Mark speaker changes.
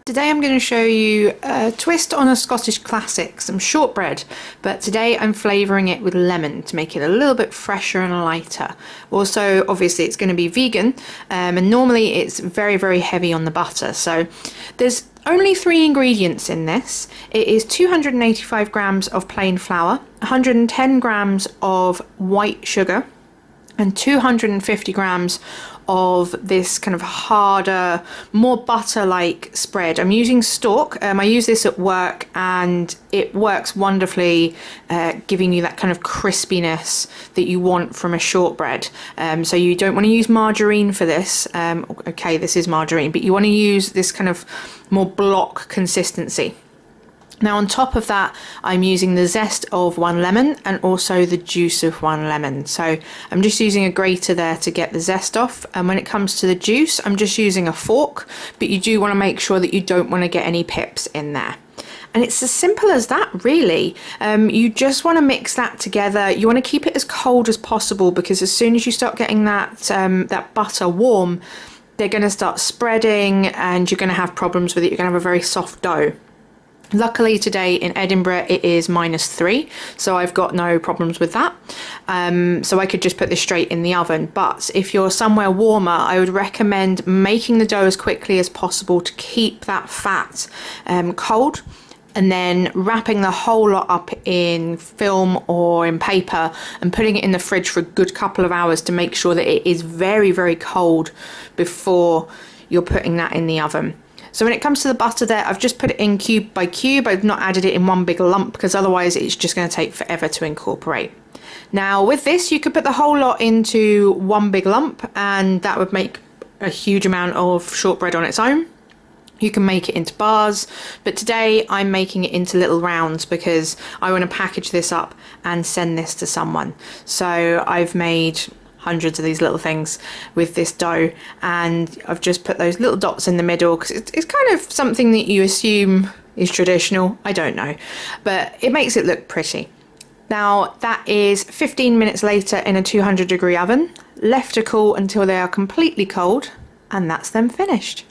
Speaker 1: Today I'm going to show you a twist on a Scottish classic, some shortbread, but today I'm flavouring it with lemon to make it a little bit fresher and lighter. Also, obviously it's going to be vegan, and normally it's very heavy on the butter. So there's only 3 ingredients in this. It is 285 grams of plain flour, 110 grams of white sugar, and 250 grams of this kind of harder, more butter-like spread. I'm using Stork. I use this at work and it works wonderfully, giving you that kind of crispiness that you want from a shortbread. So you don't want to use margarine for this. Okay, this is margarine, but you want to use this kind of more block consistency. Now on top of that, I'm using the zest of 1 lemon and also the juice of 1 lemon. So I'm just using a grater there to get the zest off. And when it comes to the juice, I'm just using a fork, but you do want to make sure that you don't want to get any pips in there. And it's as simple as that, really. You just want to mix that together. You want to keep it as cold as possible, because as soon as you start getting that, that butter warm, they're going to start spreading and you're going to have problems with it. You're going to have a very soft dough. Luckily today in Edinburgh it is -3, so I've got no problems with that. So I could just put this straight in the oven. But if you're somewhere warmer, I would recommend making the dough as quickly as possible to keep that fat cold, and then wrapping the whole lot up in film or in paper and putting it in the fridge for a good couple of hours to make sure that it is very cold before you're putting that in the oven. So when it comes to the butter there, I've just put it in cube by cube. I've not added it in one big lump because otherwise it's just going to take forever to incorporate. Now with this, you could put the whole lot into one big lump and that would make a huge amount of shortbread on its own. You can make it into bars, but today I'm making it into little rounds because I want to package this up and send this to someone. So I've made hundreds of these little things with this dough, and I've just put those little dots in the middle because it's kind of something that you assume is traditional. I don't know, but it makes it look pretty. Now that is 15 minutes later in a 200-degree oven, left to cool until they are completely cold, and that's them finished.